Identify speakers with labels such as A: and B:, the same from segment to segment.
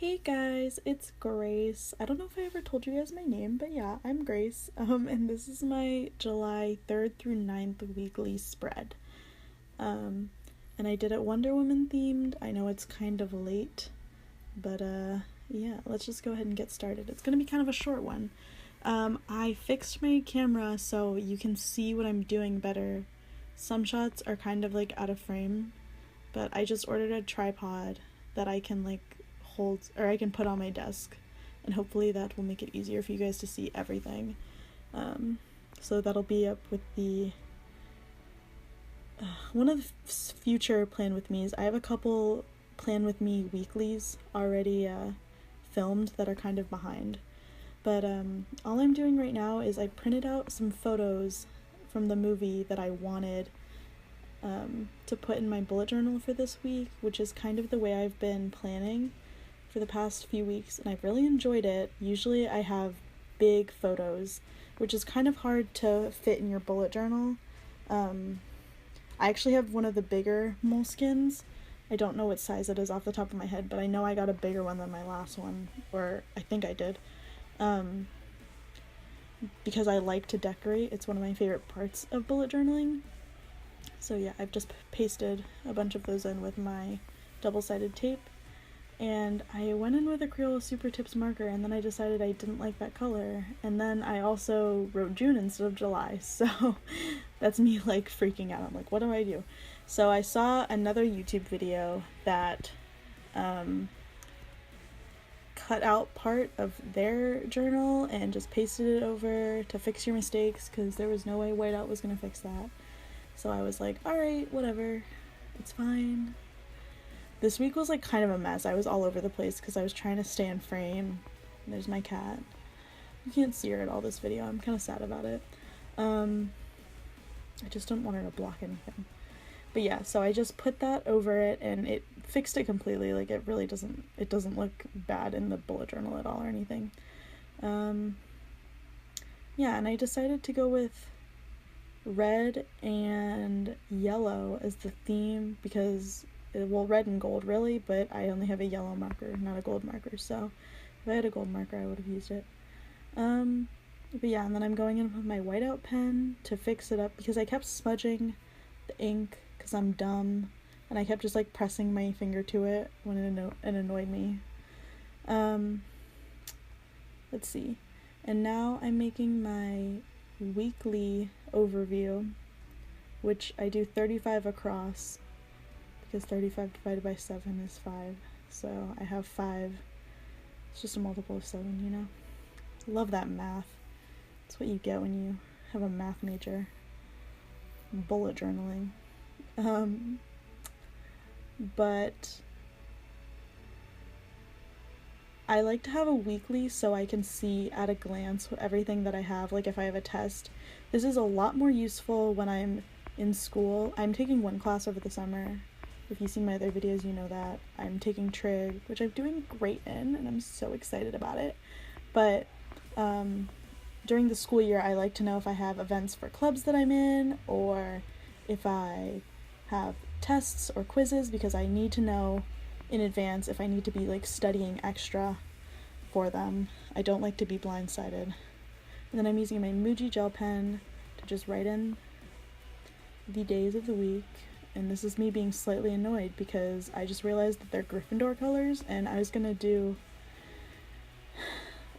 A: Hey guys, it's Grace. I don't know if I ever told you guys my name, but yeah, I'm Grace. And this is my July 3rd through 9th weekly spread. Um, and I did it Wonder Woman themed. I know it's kind of late, but yeah, let's just go ahead and get started. It's gonna be kind of a short one. I fixed my camera so you can see what I'm doing better. Some shots are kind of like out of frame, but I just ordered a tripod that I can hold, or I can put on my desk, and hopefully that will make it easier for you guys to see everything. So that'll be up with the one of the future plan with me's. I have a couple plan with me weeklies already filmed that are kind of behind, but all I'm doing right now is I printed out some photos from the movie that I wanted to put in my bullet journal for this week, which is kind of the way I've been planning for the past few weeks, and I've really enjoyed it. Usually I have big photos, which is kind of hard to fit in your bullet journal. I actually have one of the bigger moleskins. I don't know what size it is off the top of my head, but I know I got a bigger one than my last one, or I think I did. Because I like to decorate. It's one of my favorite parts of bullet journaling. So yeah, I've just pasted a bunch of those in with my double-sided tape. And I went in with a Crayola Super Tips marker, and then I decided I didn't like that color. And then I also wrote June instead of July, so that's me freaking out. I'm like, what do I do? So I saw another YouTube video that cut out part of their journal and just pasted it over to fix your mistakes, because there was no way whiteout was going to fix that. So I was like, alright, whatever, it's fine. This week was kind of a mess. I was all over the place because I was trying to stay in frame. There's my cat. You can't see her at all this video. I'm kind of sad about it. I just don't want her to block anything. But yeah, so I just put that over it and it fixed it completely. It really doesn't look bad in the bullet journal at all or anything. Yeah, and I decided to go with red and yellow as the theme because, well, red and gold really, but I only have a yellow marker, not a gold marker, so if I had a gold marker I would have used it. But yeah, and then I'm going in with my whiteout pen to fix it up because I kept smudging the ink because I'm dumb, and I kept just pressing my finger to it when it annoyed me. Let's see. And now I'm making my weekly overview, which I do 35 across because 35 divided by 7 is 5. So I have 5. It's just a multiple of 7, you know? Love that math. That's what you get when you have a math major. Bullet journaling. But I like to have a weekly so I can see at a glance everything that I have, if I have a test. This is a lot more useful when I'm in school. I'm taking one class over the summer. If you've seen my other videos, you know that. I'm taking trig, which I'm doing great in, and I'm so excited about it. But during the school year, I like to know if I have events for clubs that I'm in, or if I have tests or quizzes, because I need to know in advance if I need to be studying extra for them. I don't like to be blindsided. And then I'm using my Muji gel pen to just write in the days of the week. And this is me being slightly annoyed because I just realized that they're Gryffindor colors, and I was gonna do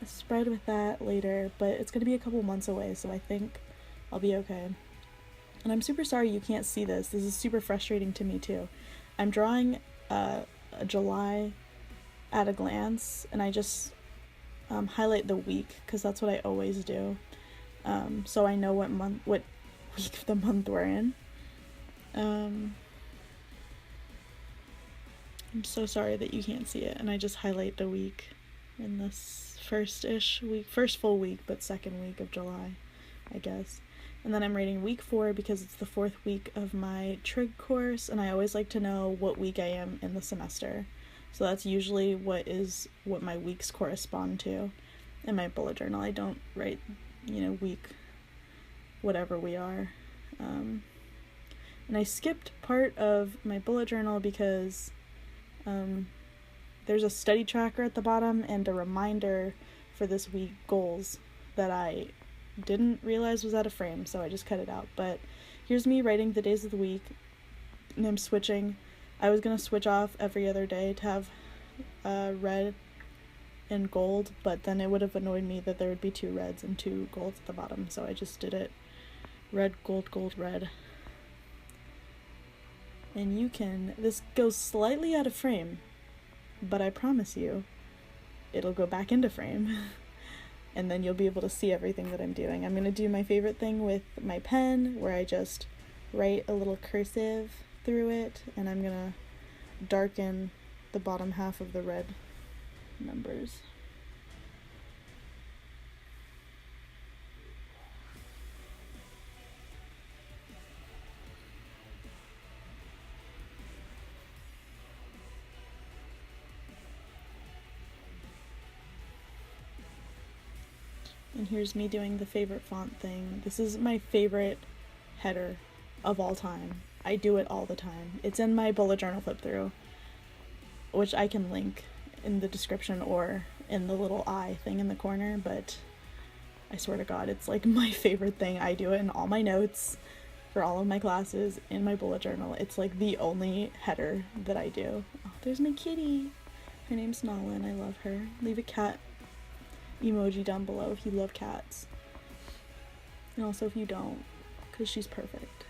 A: a spread with that later, but it's gonna be a couple months away, so I think I'll be okay. And I'm super sorry you can't see this. This is super frustrating to me too. I'm drawing a July at a glance, and I just highlight the week because that's what I always do, so I know what week of the month we're in. I'm so sorry that you can't see it, and I just highlight the week in this first full week, but second week of July, I guess. And then I'm writing week 4 because it's the 4th week of my trig course, and I always like to know what week I am in the semester. So that's usually what my weeks correspond to in my bullet journal. I don't write, week whatever we are. And I skipped part of my bullet journal because there's a study tracker at the bottom and a reminder for this week goals that I didn't realize was out of frame, so I just cut it out. But here's me writing the days of the week, and I'm switching. I was gonna switch off every other day to have red and gold, but then it would have annoyed me that there would be 2 reds and 2 golds at the bottom, so I just did it red, gold, gold, red. And this goes slightly out of frame, but I promise you it'll go back into frame and then you'll be able to see everything that I'm doing. I'm gonna do my favorite thing with my pen, where I just write a little cursive through it, and I'm gonna darken the bottom half of the red numbers. And here's me doing the favorite font thing. This is my favorite header of all time. I do it all the time. It's in my bullet journal flip through, which I can link in the description or in the little eye thing in the corner, but I swear to God, it's like my favorite thing. I do it in all my notes for all of my classes in my bullet journal. It's like the only header that I do. Oh, there's my kitty. Her name's Nolan. I love her. Leave a cat emoji down below if you love cats. And also if you don't, because she's perfect.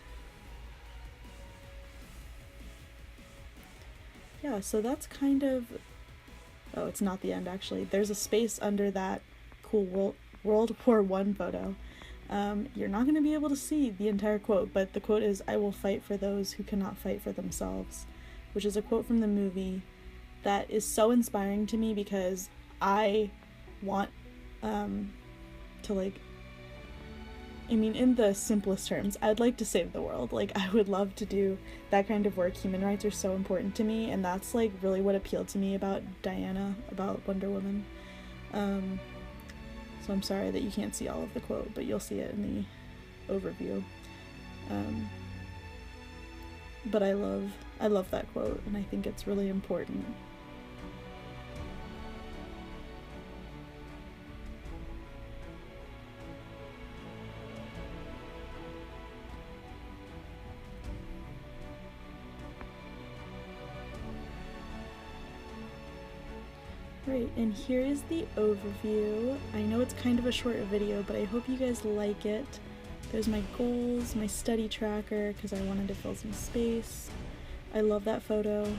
A: Yeah, so that's kind of... Oh, it's not the end, actually. There's a space under that cool World War I photo. You're not going to be able to see the entire quote, but the quote is, "I will fight for those who cannot fight for themselves," which is a quote from the movie that is so inspiring to me because I want to, like, I mean, in the simplest terms, I'd like to save the world. Like, I would love to do that kind of work. Human rights are so important to me, and that's, like, really what appealed to me about Diana, about Wonder Woman. So I'm sorry that you can't see all of the quote, but you'll see it in the overview. But I love that quote, and I think it's really important. Right, and here is the overview. I know it's kind of a short video, but I hope you guys like it. There's my goals, my study tracker, because I wanted to fill some space. I love that photo.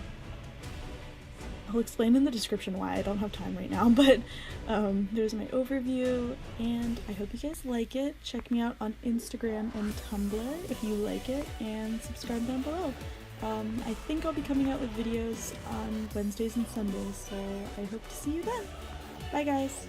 A: I'll explain in the description why. I don't have time right now, but there's my overview, and I hope you guys like it. Check me out on Instagram and Tumblr if you like it, and subscribe down below. I think I'll be coming out with videos on Wednesdays and Sundays, so I hope to see you then. Bye guys!